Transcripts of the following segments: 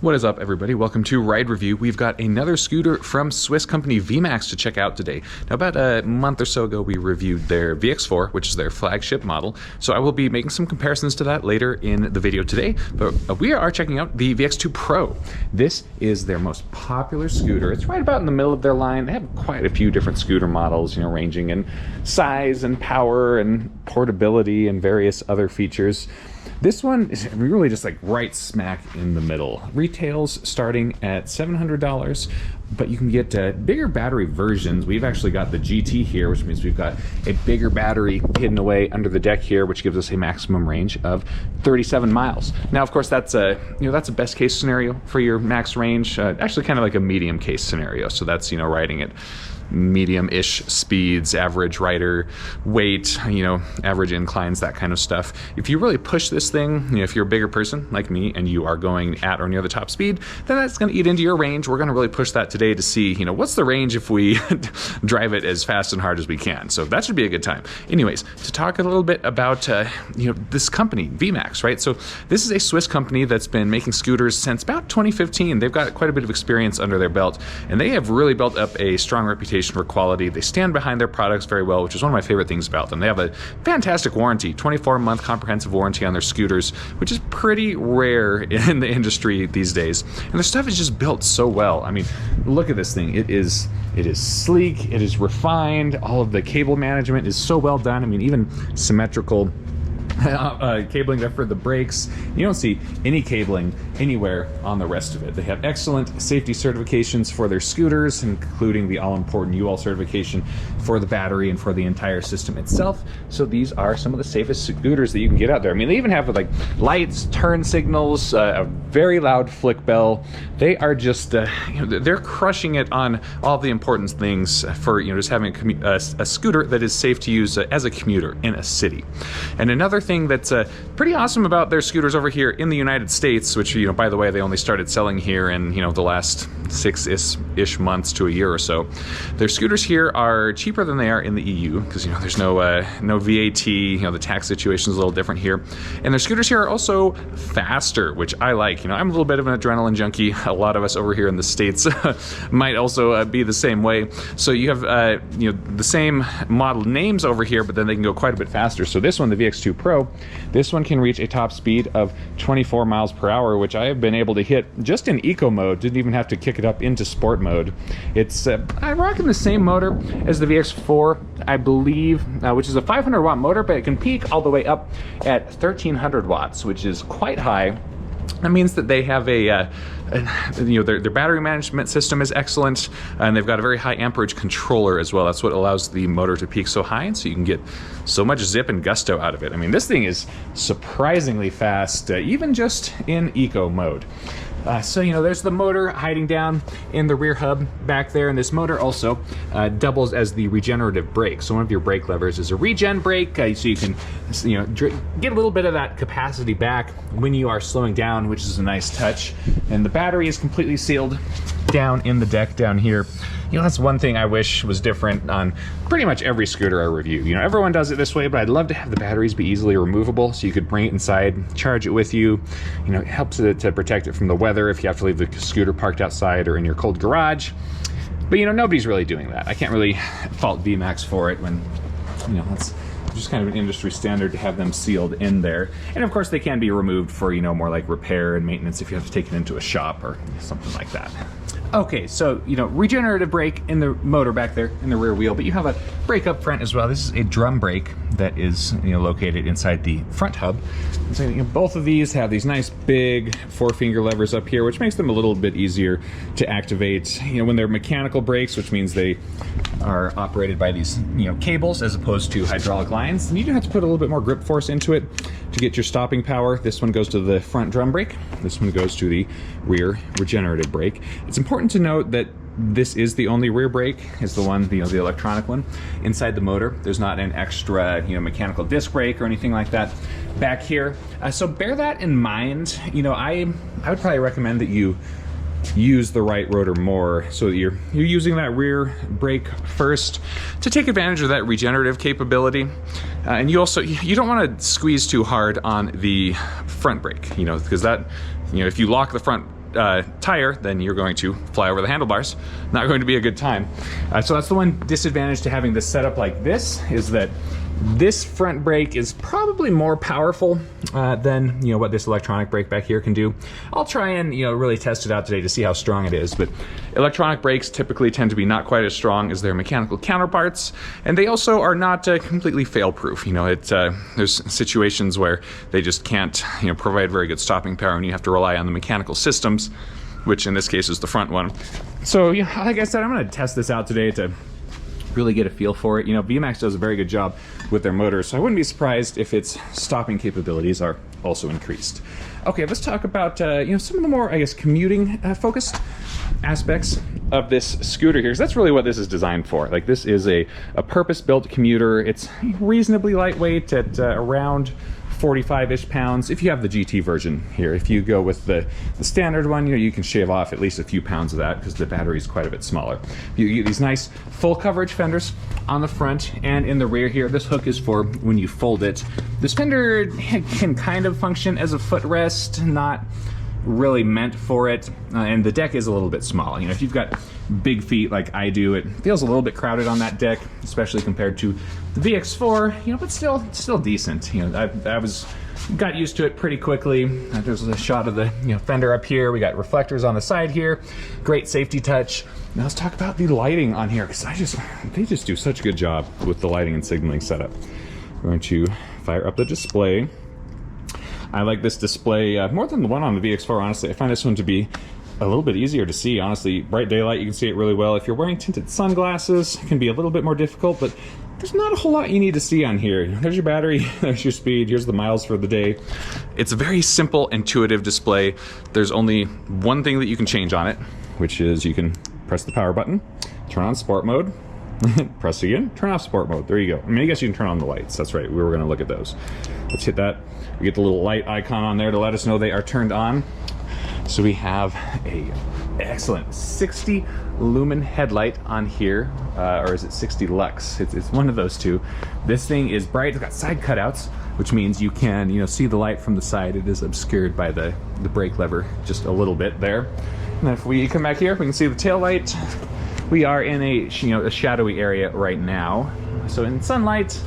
What is up, everybody? Welcome to Ride Review. We've got another scooter from Swiss company VMAX to check out today. Now, about a month or so ago, we reviewed their VX4, which is their flagship model. So I will be making some comparisons to that later in the video today. But we are checking out the VX2 Pro. This is their most popular scooter. It's right about in the middle of their line. They have quite a few different scooter models, ranging in size and power and portability and various other features. This one is really just like right smack in the middle. Retails starting at $700, but you can get bigger battery versions. We've actually got the GT here, which means we've got a bigger battery hidden away under the deck here, which gives us a maximum range of 37 miles. Now, of course, that's a that's a best case scenario for your max range. Actually, kind of like a medium case scenario. So that's riding at medium-ish speeds, average rider weight, average inclines, that kind of stuff. If you really push this thing, if you're a bigger person like me and you are going at or near the top speed, then that's going to eat into your range. We're going to really push that today to see, what's the range if we drive it as fast and hard as we can. So that should be a good time. Anyways, to talk a little bit about, this company, VMAX, right? So this is a Swiss company that's been making scooters since about 2015. They've got quite a bit of experience under their belt, and they have really built up a strong reputation for quality. They stand behind their products very well, which is one of my favorite things about them. They have a fantastic warranty, 24-month comprehensive warranty on their scooters, which is pretty rare in the industry these days. And their stuff is just built so well. I mean, look at this thing. It is sleek, it is refined, all of the cable management is so well done. I mean, even symmetrical cabling there for the brakes. You don't see any cabling anywhere on the rest of it. They have excellent safety certifications for their scooters, including the all-important UL certification for the battery and for the entire system itself. So these are some of the safest scooters that you can get out there. I mean, they even have like lights, turn signals, a very loud flick bell. They are just, they're crushing it on all the important things for just having a scooter that is safe to use as a commuter in a city. And another thing that's pretty awesome about their scooters over here in the United States, which by the way, they only started selling here in the last 6-ish months to a year or so. Their scooters here are cheaper than they are in the EU because there's no VAT. The tax situation is a little different here, and their scooters here are also faster, which I like. I'm a little bit of an adrenaline junkie. A lot of us over here in the States might also be the same way. So you have the same model names over here, but then they can go quite a bit faster. So this one, the VX2 Pro, this one can reach a top speed of 24 miles per hour, which I have been able to hit just in eco mode. Didn't even have to kick it up into sport mode. It's I'm rocking the same motor as the VX4, I believe, which is a 500 watt motor, but it can peak all the way up at 1300 watts, which is quite high. That means that they have their battery management system is excellent, and they've got a very high amperage controller as well. That's what allows the motor to peak so high, and so you can get so much zip and gusto out of it. I mean, this thing is surprisingly fast, even just in eco mode. So there's the motor hiding down in the rear hub back there, and this motor also doubles as the regenerative brake. So one of your brake levers is a regen brake, so you can get a little bit of that capacity back when you are slowing down, which is a nice touch. And the battery is completely sealed down in the deck down here. That's one thing I wish was different on pretty much every scooter I review. Everyone does it this way, but I'd love to have the batteries be easily removable so you could bring it inside, charge it with you. It helps to protect it from the weather if you have to leave the scooter parked outside or in your cold garage. But nobody's really doing that. I can't really fault VMAX for it when, it's just kind of an industry standard to have them sealed in there. And of course they can be removed for, more like repair and maintenance if you have to take it into a shop or something like that. Okay, so, regenerative brake in the motor back there in the rear wheel, but you have a brake up front as well. This is a drum brake that is, located inside the front hub. And so, both of these have these nice big 4-finger levers up here, which makes them a little bit easier to activate, when they're mechanical brakes, which means they are operated by these, cables as opposed to hydraulic lines. And you do have to put a little bit more grip force into it to get your stopping power. This one goes to the front drum brake. This one goes to the rear regenerative brake. It's important to note that this is the only rear brake, is the one, the electronic one. Inside the motor, there's not an extra, mechanical disc brake or anything like that back here. So bear that in mind. I would probably recommend that you use the right rotor more so that you're using that rear brake first to take advantage of that regenerative capability. And you don't want to squeeze too hard on the front brake, because that, if you lock the front tire, then you're going to fly over the handlebars. Not going to be a good time. So that's the one disadvantage to having this setup like this, is that this front brake is probably more powerful than what this electronic brake back here can do. I'll try and really test it out today to see how strong it is, but electronic brakes typically tend to be not quite as strong as their mechanical counterparts, and they also are not completely fail-proof. There's situations where they just can't provide very good stopping power, and you have to rely on the mechanical systems, which in this case is the front one. So like I said, I'm going to test this out today to really get a feel for it. VMAX does a very good job with their motors, so I wouldn't be surprised if its stopping capabilities are also increased. Okay, let's talk about some of the more, I guess, commuting focused aspects of this scooter here, because that's really what this is designed for. Like, this is a purpose-built commuter. It's reasonably lightweight at around 45-ish pounds if you have the GT version here. If you go with the standard one, you can shave off at least a few pounds of that because the battery is quite a bit smaller. You get these nice full coverage fenders on the front and in the rear here. This hook is for when you fold it. This fender can kind of function as a footrest, not really meant for it, and the deck is a little bit small. If you've got big feet like I do, it feels a little bit crowded on that deck, especially compared to the VX4, but still decent. I got used to it pretty quickly. There's a shot of the fender up here. We got reflectors on the side here. Great safety touch. Now let's talk about the lighting on here, because they just do such a good job with the lighting and signaling setup. We're going to fire up the display. I like this display more than the one on the VX4, honestly. I find this one to be a little bit easier to see, honestly. Bright daylight, you can see it really well. If you're wearing tinted sunglasses, it can be a little bit more difficult, but there's not a whole lot you need to see on here. There's your battery, there's your speed, here's the miles for the day. It's a very simple, intuitive display. There's only one thing that you can change on it, which is you can press the power button, turn on sport mode, press again, turn off sport mode. There you go. I guess you can turn on the lights. That's right, we were gonna look at those. Let's hit that. We get the little light icon on there to let us know they are turned on. So we have a excellent 60 lumen headlight on here, or is it 60 lux? It's one of those two. This thing is bright. It's got side cutouts, which means you can see the light from the side. It is obscured by the brake lever just a little bit there. And if we come back here, we can see the tail light. We are in a shadowy area right now, so in sunlight,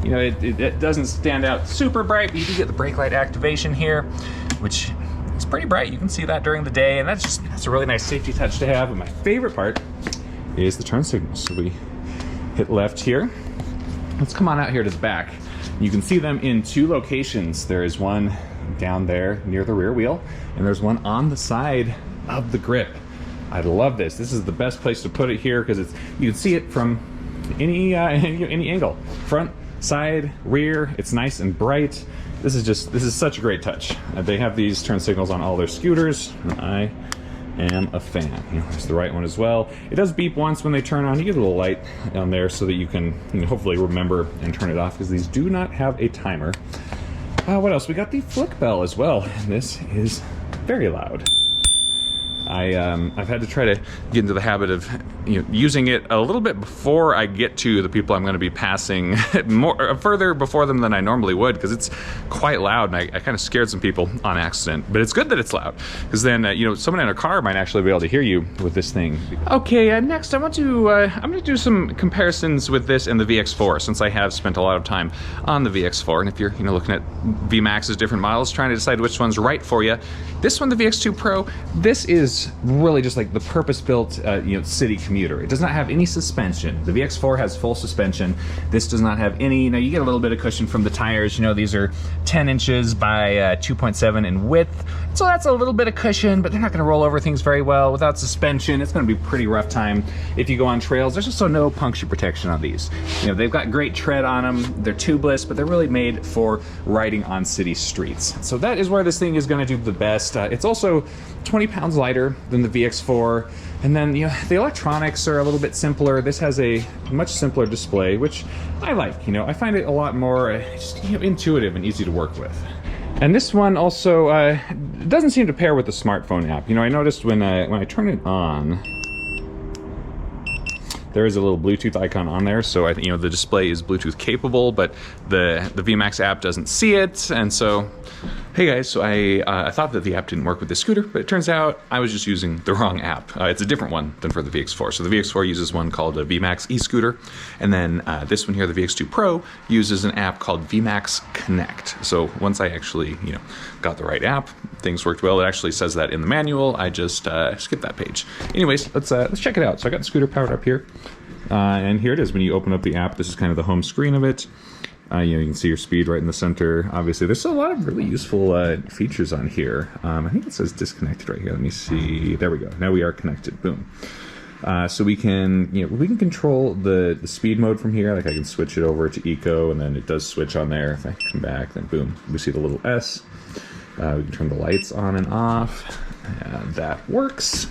it doesn't stand out super bright, but you do get the brake light activation here, which is pretty bright. You can see that during the day, and that's a really nice safety touch to have. And my favorite part is the turn signals. So we hit left here. Let's come on out here to the back. You can see them in two locations. There is one down there near the rear wheel, and there's one on the side of the grip. I love this. This is the best place to put it here because you can see it from any angle. Front, side, rear. It's nice and bright. This is such a great touch. They have these turn signals on all their scooters, and I am a fan. There's the right one as well. It does beep once when they turn on. You get a little light on there so that you can hopefully remember and turn it off, because these do not have a timer. What else? We got the flick bell as well, and this is very loud. I've had to try to get into the habit of using it a little bit before I get to the people I'm going to be passing, further before them than I normally would, because it's quite loud, and I kind of scared some people on accident. But it's good that it's loud, because then someone in a car might actually be able to hear you with this thing. Okay, next I'm going to do some comparisons with this and the VX4, since I have spent a lot of time on the VX4. And if you're looking at VMAX's different models, trying to decide which one's right for you, this one, the VX2 Pro, this is really just like the purpose-built city commuter. It does not have any suspension. The VX4 has full suspension. This does not have any. Now you get a little bit of cushion from the tires. These are 10 inches by 2.7 in width, so that's a little bit of cushion, but they're not going to roll over things very well. Without suspension, it's going to be a pretty rough time if you go on trails. There's also no puncture protection on these. They've got great tread on them. They're tubeless, but they're really made for riding on city streets. So that is where this thing is going to do the best. It's also 20 pounds lighter than the VX4, and then the electronics are a little bit simpler. This has a much simpler display, which I like. I find it a lot more just intuitive and easy to work with. And this one also doesn't seem to pair with the smartphone app. I noticed when I turn it on, there is a little Bluetooth icon on there, so the display is Bluetooth capable, but the VMAX app doesn't see it, and so Hey guys, so I thought that the app didn't work with the scooter, but it turns out I was just using the wrong app. It's a different one than for the VX4. So the VX4 uses one called a VMAX e-scooter, and then this one here, the VX2 Pro, uses an app called VMAX Connect. So once I actually, got the right app, things worked well. It actually says that in the manual. I just skipped that page. Anyways, let's check it out. So I got the scooter powered up here, and here it is. When you open up the app, this is kind of the home screen of it. You can see your speed right in the center. Obviously, there's a lot of really useful features on here. I think it says disconnected right here. Let me see. There we go. Now we are connected. Boom. So we can, we can control the speed mode from here. Like I can switch it over to eco, and then it does switch on there. If I come back, then boom, we see the little S. We can turn the lights on and off. And that works.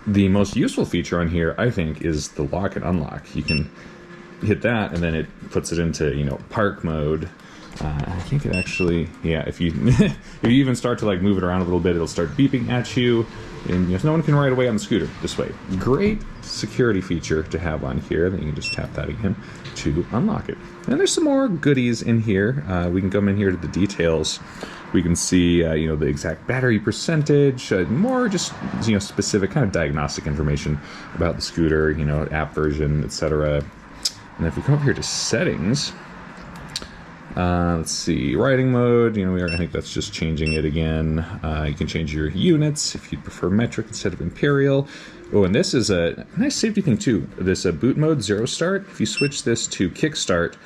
The most useful feature on here, I think, is the lock and unlock. You can hit that, and then it puts it into park mode. I think it actually, if you if you even start to like move it around a little bit, it'll start beeping at you, and no one can ride away on the scooter this way. Great security feature to have on here. Then you can just tap that again to unlock it. And there's some more goodies in here. We can come in here to the details. We can see the exact battery percentage, more just specific kind of diagnostic information about the scooter, app version, etc. And if we come up here to settings, let's see, riding mode, I think that's just changing it again. You can change your units if you prefer metric instead of imperial. Oh, and this is a nice safety thing too. This boot mode, 0 start. If you switch this to kick start,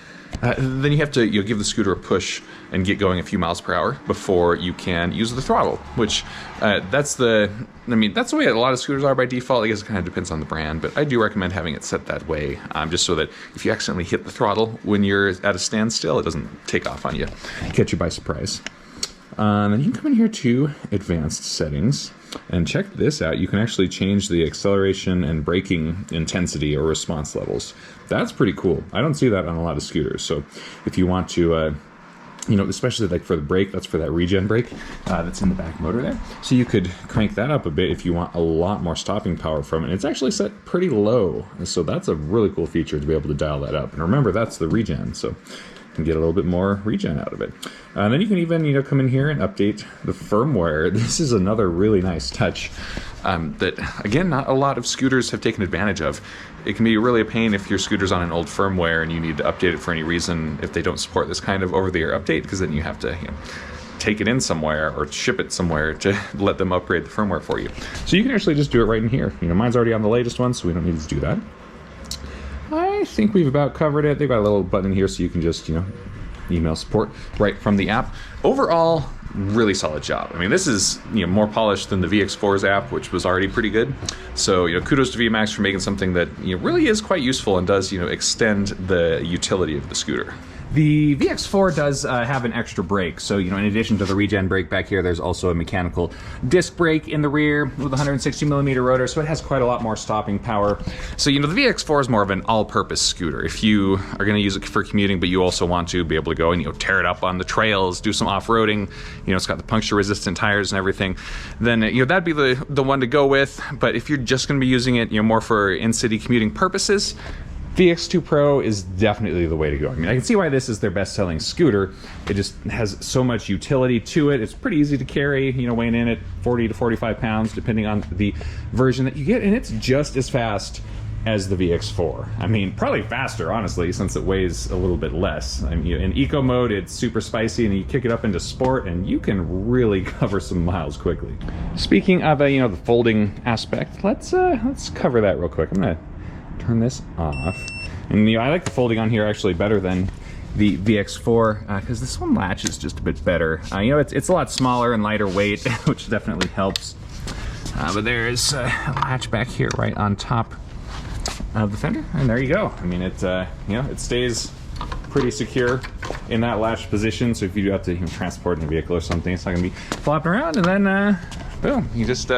then you have to give the scooter a push and get going a few miles per hour before you can use the throttle, which that's the way a lot of scooters are by default. I guess it kind of depends on the brand, but I do recommend having it set that way, just so that if you accidentally hit the throttle when you're at a standstill, it doesn't take off on you, catch you by surprise. Then you can come in here to advanced settings and check this out. You can actually change the acceleration and braking intensity or response levels. That's pretty cool. I don't see that on a lot of scooters. So if you want to, especially like for the brake, that's for that regen brake that's in the back motor there. So you could crank that up a bit if you want a lot more stopping power from it. It's actually set pretty low. So that's a really cool feature to be able to dial that up. And remember, that's the regen. So and get a little bit more regen out of it. And then you can even, come in here and update the firmware. This is another really nice touch that, again, not a lot of scooters have taken advantage of. It can be really a pain if your scooter's on an old firmware and you need to update it for any reason if they don't support this kind of over-the-air update, because then you have to take it in somewhere or ship it somewhere to let them upgrade the firmware for you. So you can actually just do it right in here. Mine's already on the latest one, so we don't need to do that. I think we've about covered it. They've got a little button here so you can just, email support right from the app. Overall, really solid job. This is, more polished than the VX4's app, which was already pretty good. So, kudos to VMAX for making something that, really is quite useful and does, extend the utility of the scooter. The VX4 does have an extra brake, so in addition to the regen brake back here, there's also a mechanical disc brake in the rear with a 160mm rotor, so it has quite a lot more stopping power. So the VX4 is more of an all-purpose scooter. If you are going to use it for commuting, but you also want to be able to go and tear it up on the trails, do some off-roading, it's got the puncture-resistant tires and everything, then that'd be the one to go with. But if you're just going to be using it, more for in-city commuting purposes, VX2 Pro is definitely the way to go. I can see why this is their best-selling scooter. It just has so much utility to it. It's pretty easy to carry, weighing in at 40 to 45 pounds, depending on the version that you get, and it's just as fast as the VX4. Probably faster, honestly, since it weighs a little bit less. In eco mode, it's super spicy, and you kick it up into sport, and you can really cover some miles quickly. Speaking of, the folding aspect, let's cover that real quick. I'm gonna turn this off. And I like the folding on here actually better than the VX4 because this one latches just a bit better. It's a lot smaller and lighter weight, which definitely helps. But there's a latch back here right on top of the fender, and there you go. It stays pretty secure in that latch position. So if you do have to transport in a vehicle or something, it's not gonna be flopping around. And then boom, you just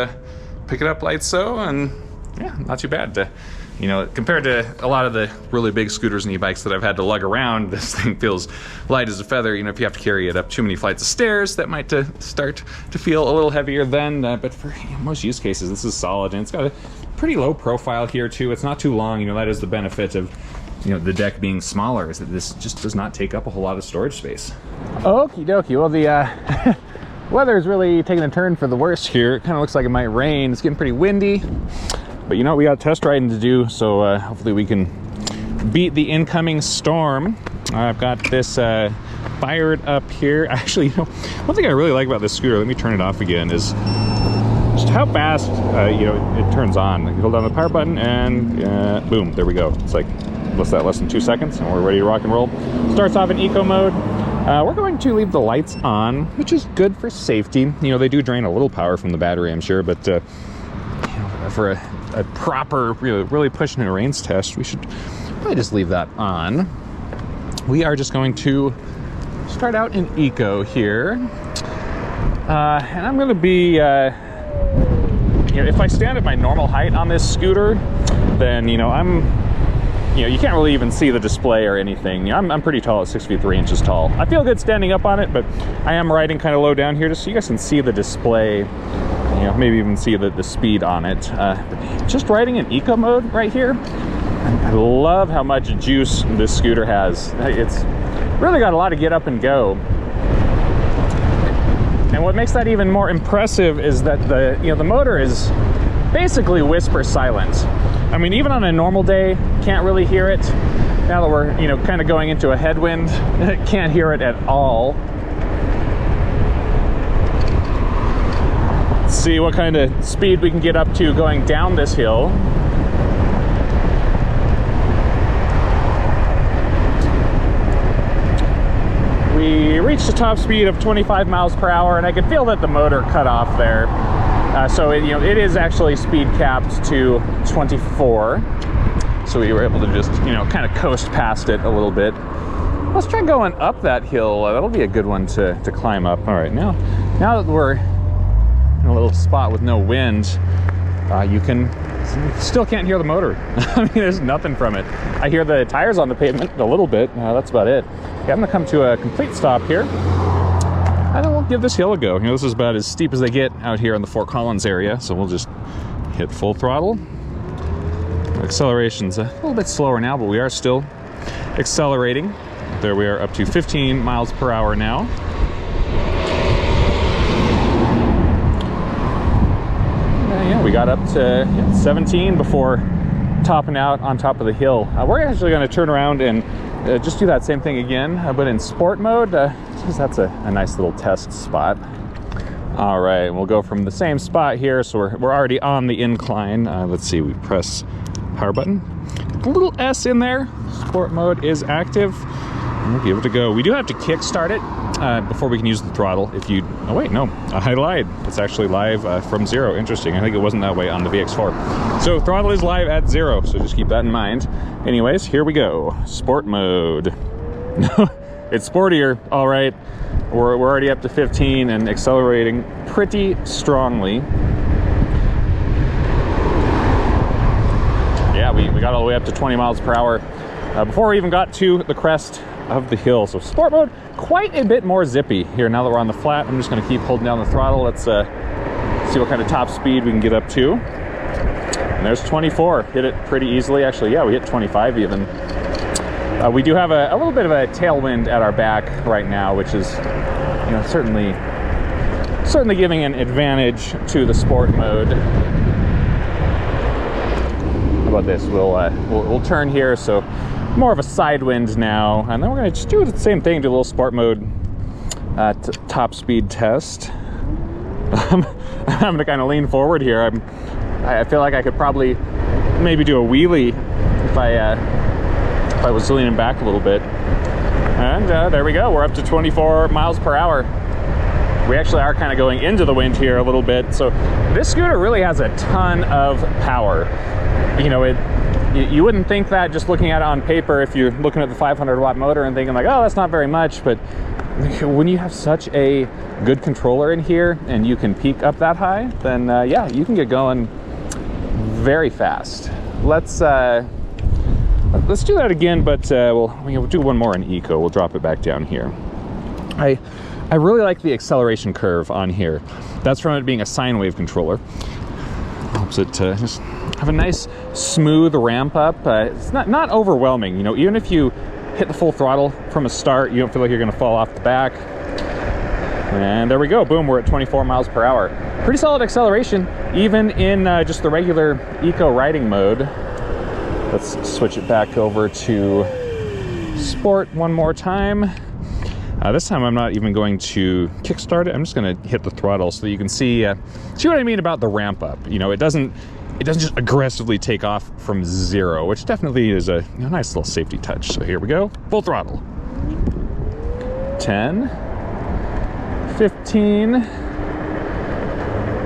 pick it up like so, and yeah, not too bad. Compared to a lot of the really big scooters and e-bikes that I've had to lug around, this thing feels light as a feather. If you have to carry it up too many flights of stairs, that might start to feel a little heavier then. But for most use cases, this is solid, and it's got a pretty low profile here too. It's not too long. That is the benefit of the deck being smaller is that this just does not take up a whole lot of storage space. Okie dokie. Well, the weather's really taking a turn for the worse here. It kind of looks like it might rain. It's getting pretty windy. But we got a test riding to do, so hopefully we can beat the incoming storm. I've got this fired up here. Actually, one thing I really like about this scooter, let me turn it off again, is just how fast it turns on. You hold down the power button and boom, there we go. It's like, what's that, less than 2 seconds, and we're ready to rock and roll. Starts off in eco mode. We're going to leave the lights on, which is good for safety. They do drain a little power from the battery, I'm sure, but for a proper, really pushing a range test, we should probably just leave that on. We are just going to start out in eco here, and I'm going to be, if I stand at my normal height on this scooter, then you can't really even see the display or anything. I'm pretty tall at 6 feet 3 inches tall. I feel good standing up on it, but I am riding kind of low down here just so you guys can see the display, maybe even see the speed on it. Just riding in eco mode right here, I love how much juice this scooter has. It's really got a lot of get up and go. And what makes that even more impressive is that the motor is basically whisper silent. I mean, even on a normal day, can't really hear it. Now that we're, kind of going into a headwind, can't hear it at all. Let's see what kind of speed we can get up to going down this hill. We reached a top speed of 25 miles per hour, and I could feel that the motor cut off there. So it is actually speed capped to 24. So we were able to just, kind of coast past it a little bit. Let's try going up that hill. That'll be a good one to climb up. All right, now that we're in a little spot with no wind, you still can't hear the motor. I mean, there's nothing from it. I hear the tires on the pavement a little bit. That's about it. Okay, I'm gonna come to a complete stop here. And then we'll give this hill a go. This is about as steep as they get out here in the Fort Collins area, so we'll just hit full throttle. Acceleration's a little bit slower now, but we are still accelerating. There we are, up to 15 miles per hour now. We got up to 17 before topping out on top of the hill. We're actually going to turn around and just do that same thing again, but in sport mode, because that's a nice little test spot. All right, we'll go from the same spot here, so we're already on the incline. Let's see, we press power button. A little S in there. Sport mode is active. We'll give it a go. We do have to kick start it before we can use the throttle. Oh wait, no, I lied. It's actually live from 0. Interesting. I think it wasn't that way on the VX4. So throttle is live at 0, so just keep that in mind. Anyways, here we go. Sport mode. It's sportier. All right, we're already up to 15 and accelerating pretty strongly. Yeah, we got all the way up to 20 miles per hour before we even got to the crest of the hill. So sport mode, quite a bit more zippy here. Now that we're on the flat, I'm just going to keep holding down the throttle. Let's see what kind of top speed we can get up to. And there's 24. Hit it pretty easily. Actually, yeah, we hit 25 even. We do have a little bit of a tailwind at our back right now, which is, certainly giving an advantage to the sport mode. How about this? We'll turn here, so more of a side wind now, and then we're going to just do the same thing, do a little sport mode top speed test. I'm going to kind of lean forward here. I feel like I could probably maybe do a wheelie if I was leaning back a little bit. And there we go. We're up to 24 miles per hour. We actually are kind of going into the wind here a little bit. So this scooter really has a ton of power. You wouldn't think that just looking at it on paper if you're looking at the 500 watt motor and thinking like, oh, that's not very much. But when you have such a good controller in here and you can peak up that high, then yeah, you can get going very fast. Let's do that again, but we'll do one more in eco. We'll drop it back down here. I really like the acceleration have a nice smooth ramp up. It's not overwhelming, you know, even if you hit the full throttle from a start, you don't feel like you're gonna fall off the back. And there we go, boom, we're at 24 miles per hour. Pretty solid acceleration, even in just the regular eco riding mode. Let's switch it back over to sport one more time. This time I'm not even going to kickstart it. I'm just going to hit the throttle so that you can see what I mean about the ramp up. You know, it doesn't just aggressively take off from zero, which definitely is a nice little safety touch. So here we go, full throttle. 10, 15,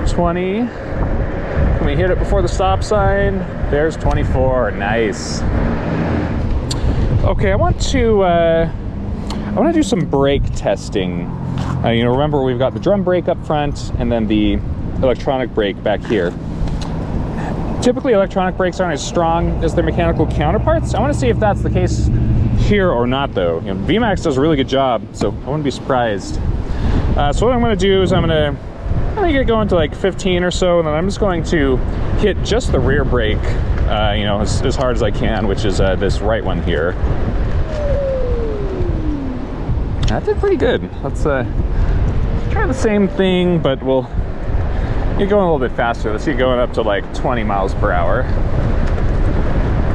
20. Can we hit it before the stop sign? There's 24, nice. Okay, I want to do some brake testing. You know, remember we've got the drum brake up front and then the electronic brake back here. Typically electronic brakes aren't as strong as their mechanical counterparts. I want to see if that's the case here or not though. You know, VMAX does a really good job, so I wouldn't be surprised. So what I'm going to do is I'm going to get going to like 15 or so, and then I'm just going to hit just the rear brake, you know, as hard as I can, which is this right one here. That did pretty good. Let's try the same thing, but we'll get going a little bit faster. Let's get going up to like 20 miles per hour.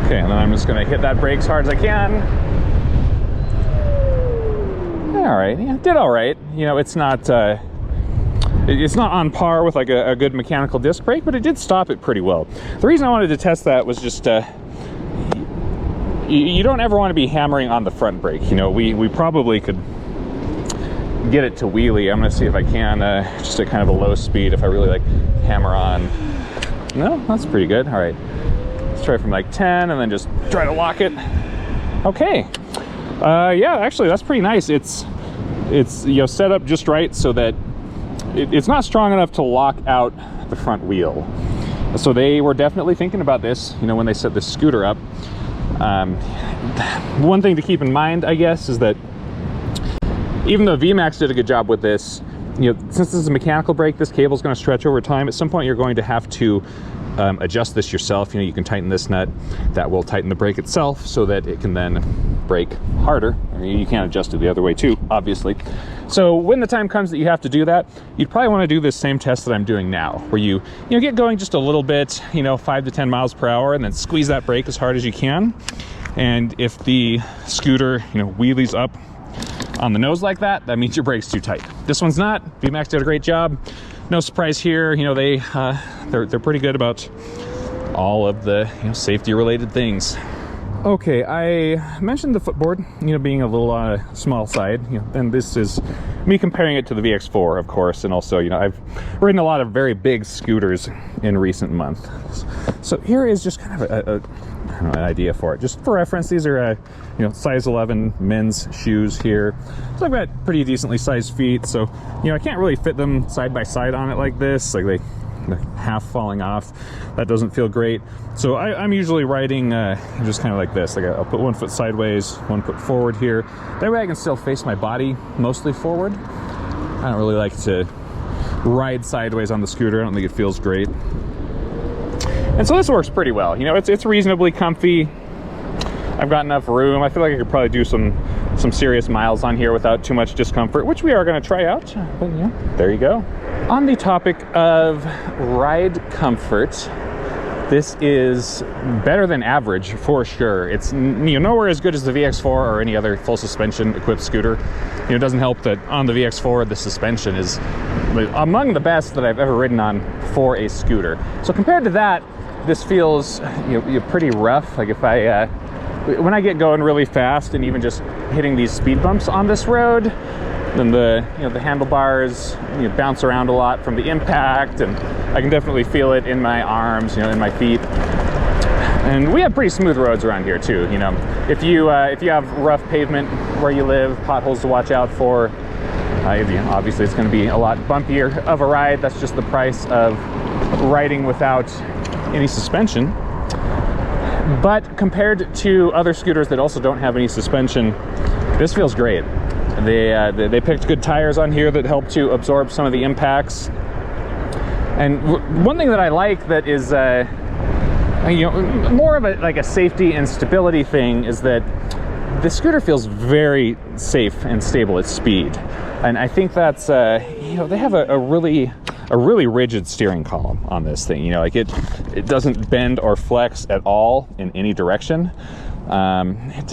Okay, and then I'm just gonna hit that brake as hard as I can. All right, yeah, did all right. You know, it's not on par with like a good mechanical disc brake, but it did stop it pretty well. The reason I wanted to test that was just you don't ever want to be hammering on the front brake. You know, we probably could get it to wheelie. I'm gonna see if I can just at kind of a low speed if I really like hammer on. No, that's pretty good. All right, let's try from like 10 and then just try to lock it. Okay, yeah, actually that's pretty nice. It's you know, set up just right so that it's not strong enough to lock out the front wheel. So they were definitely thinking about this, you know, when they set this scooter up. One thing to keep in mind, I guess, is that even though VMAX did a good job with this, you know, since this is a mechanical brake, this cable is going to stretch over time. At some point, you're going to have to adjust this yourself. You know, you can tighten this nut. That will tighten the brake itself so that it can then brake harder. I mean, you can't adjust it the other way too, obviously. So when the time comes that you have to do that, you'd probably want to do this same test that I'm doing now, where you get going just a little bit, you know, 5 to 10 miles per hour, and then squeeze that brake as hard as you can. And if the scooter, you know, wheelies up on the nose like that, that means your brake's too tight. This one's not. VMAX did a great job. No surprise here. You know, they're pretty good about all of the, you know, safety related things. Okay, I mentioned the footboard, you know, being a little on a small side, you know, and this is me comparing it to the VX4, of course, and also, you know, I've ridden a lot of very big scooters in recent months. So here is just kind of I don't know, an idea for it. Just for reference, these are, you know, size 11 men's shoes here. So I've got pretty decently sized feet, so, you know, I can't really fit them side by side on it like this, like they're half falling off. That doesn't feel great. So I'm usually riding just kind of like this. Like I'll put one foot sideways, one foot forward here. That way I can still face my body mostly forward. I don't really like to ride sideways on the scooter. I don't think it feels great. And so this works pretty well. You know, it's reasonably comfy. I've got enough room. I feel like I could probably do some serious miles on here without too much discomfort, which we are going to try out. But yeah, there you go. On the topic of ride comfort, this is better than average for sure. It's, you know, nowhere as good as the VX4 or any other full suspension equipped scooter. You know, it doesn't help that on the VX4 the suspension is among the best that I've ever ridden on for a scooter. So compared to that, this feels, you know, pretty rough. Like if when I get going really fast and even just hitting these speed bumps on this road, then the handlebars, you know, bounce around a lot from the impact, and I can definitely feel it in my arms, you know, in my feet. And we have pretty smooth roads around here too. You know, if you have rough pavement where you live, potholes to watch out for. You know, obviously it's going to be a lot bumpier of a ride. That's just the price of riding without any suspension. But compared to other scooters that also don't have any suspension, this feels great. They picked good tires on here that help to absorb some of the impacts. And one thing that I like that is you know, more of a safety and stability thing is that the scooter feels very safe and stable at speed. And I think that's, you know, they have a really rigid steering column on this thing. You know, like it doesn't bend or flex at all in any direction. It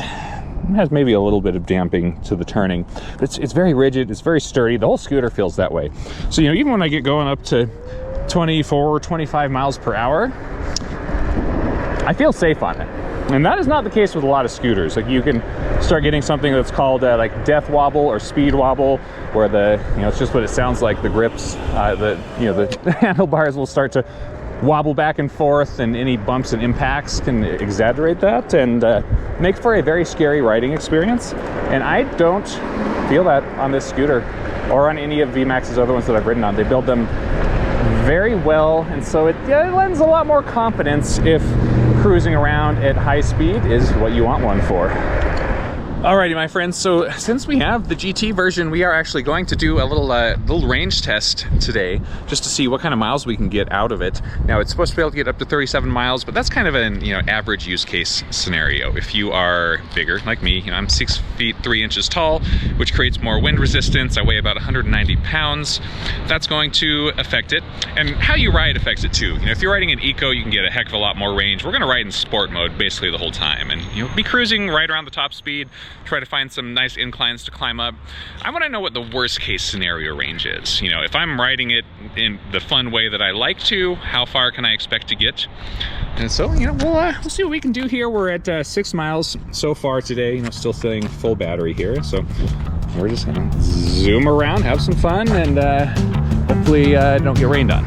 has maybe a little bit of damping to the turning, but it's very rigid, it's very sturdy. The whole scooter feels that way. So, you know, even when I get going up to 24 or 25 miles per hour, I feel safe on it. And that is not the case with a lot of scooters. Like, you can start getting something that's called like death wobble or speed wobble, where it's just what it sounds like. The grips, the handlebars will start to wobble back and forth, and any bumps and impacts can exaggerate that and make for a very scary riding experience. And I don't feel that on this scooter or on any of VMAX's other ones that I've ridden on. They build them very well, and so it lends a lot more confidence if cruising around at high speed is what you want one for. Alrighty, my friends, so since we have the GT version, we are actually going to do a little range test today, just to see what kind of miles we can get out of it. Now, it's supposed to be able to get up to 37 miles, but that's kind of an average use case scenario. If you are bigger, like me, I'm 6 feet 3 inches tall, which creates more wind resistance. I weigh about 190 pounds. That's going to affect it, and how you ride affects it too. If you're riding in eco, you can get a heck of a lot more range. We're going to ride in sport mode basically the whole time, and be cruising right around the top speed. Try to find some nice inclines to climb up. I want to know what the worst case scenario range is. If I'm riding it in the fun way that I like to, how far can I expect to get? And so, we'll see what we can do here. We're at 6 miles so far today, still feeling full battery here. So we're just gonna zoom around, have some fun, and hopefully don't get rained on.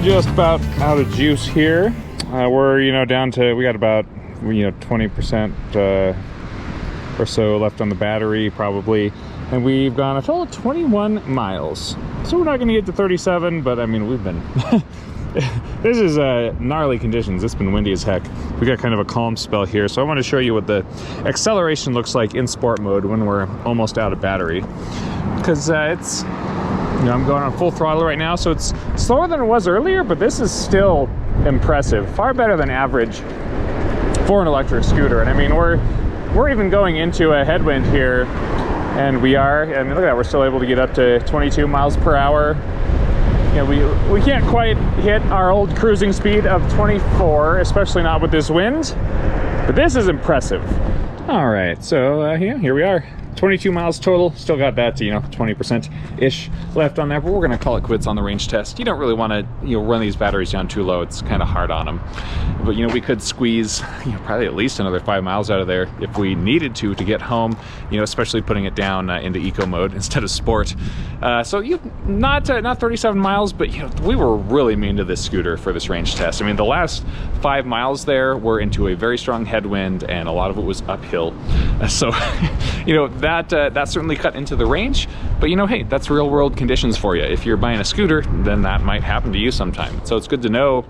just about out of juice here. We're, you know, down to, we got about, you know, 20% or so left on the battery probably. And we've gone a total of 21 miles. So we're not going to get to 37, but I mean, we've been, this is gnarly conditions. It's been windy as heck. We got kind of a calm spell here. So I want to show you what the acceleration looks like in sport mode when we're almost out of battery. Because it's, you know, I'm going on full throttle right now, so it's slower than it was earlier, but this is still impressive. Far better than average for an electric scooter. And I mean, we're even going into a headwind here, and we are, I mean, look at that, we're still able to get up to 22 miles per hour. You know, we can't quite hit our old cruising speed of 24, especially not with this wind, but this is impressive. All right, so yeah, here we are. 22 miles total, still got that, you know, 20%-ish left on there, but we're gonna call it quits on the range test. You don't really wanna, you know, run these batteries down too low. It's kind of hard on them. But, you know, we could squeeze, you know, probably at least another 5 miles out of there if we needed to get home, you know, especially putting it down into eco mode instead of sport. So you, not 37 miles, but, you know, we were really mean to this scooter for this range test. I mean, the last 5 miles there were into a very strong headwind, and a lot of it was uphill. So, you know, that certainly cut into the range, but you know, hey, that's real world conditions for you. If you're buying a scooter, then that might happen to you sometime. So it's good to know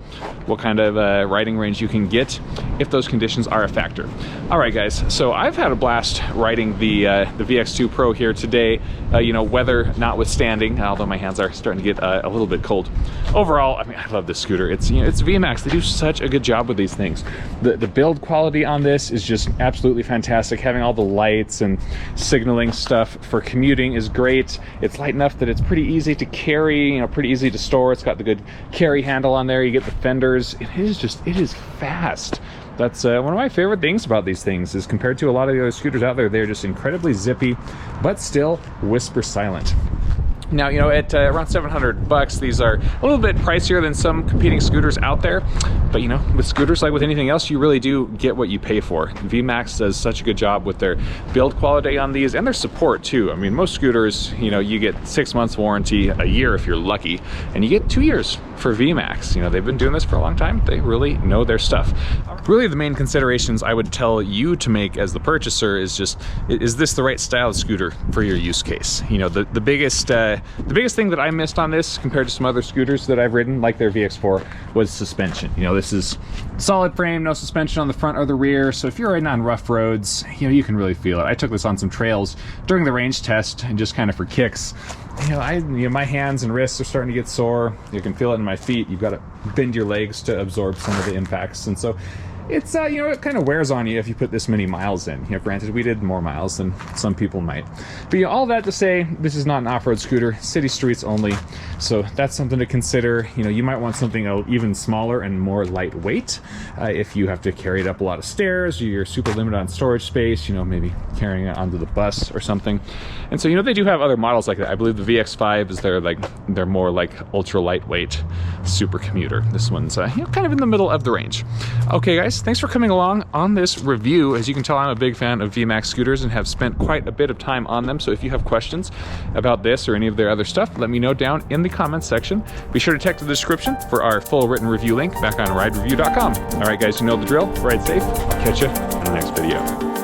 what kind of riding range you can get if those conditions are a factor. All right, guys, so I've had a blast riding the VX2 Pro here today, you know, weather notwithstanding, although my hands are starting to get a little bit cold. Overall, I mean, I love this scooter. It's, you know, it's VMAX. They do such a good job with these things. The build quality on this is just absolutely fantastic. Having all the lights and signaling stuff for commuting is great. It's light enough that it's pretty easy to carry, you know, pretty easy to store. It's got the good carry handle on there. You get the fenders. It is fast. That's one of my favorite things about these things, is compared to a lot of the other scooters out there, they're just incredibly zippy, but still whisper silent. Now, you know, at around $700, these are a little bit pricier than some competing scooters out there. But, you know, with scooters, like with anything else, you really do get what you pay for. VMAX does such a good job with their build quality on these and their support, too. I mean, most scooters, you know, you get 6 months warranty, a year if you're lucky, and you get 2 years for VMAX. You know, they've been doing this for a long time. They really know their stuff. Really, the main considerations I would tell you to make as the purchaser is just, is this the right style of scooter for your use case? You know, the biggest thing that I missed on this compared to some other scooters that I've ridden, like their VX4, was suspension. You know, this is solid frame, no suspension on the front or the rear, so if you're riding on rough roads, you know, you can really feel it. I took this on some trails during the range test, and just kind of for kicks. You know, my hands and wrists are starting to get sore. You can feel it in my feet. You've got to bend your legs to absorb some of the impacts, and so it's, you know, it kind of wears on you if you put this many miles in. You know, granted, we did more miles than some people might. But, you know, all that to say, this is not an off-road scooter, city streets only. So that's something to consider. You know, you might want something even smaller and more lightweight. If you have to carry it up a lot of stairs, or you're super limited on storage space, you know, maybe carrying it onto the bus or something. And so, you know, they do have other models like that. I believe the VX5 is they're more like ultra lightweight super commuter. This one's, you know, kind of in the middle of the range. Okay, guys. Thanks for coming along on this review. As you can tell, I'm a big fan of VMAX scooters and have spent quite a bit of time on them. So if you have questions about this or any of their other stuff, let me know down in the comments section. Be sure to check the description for our full written review link back on ridereview.com. All right, guys, you know the drill. Ride safe. I'll catch you in the next video.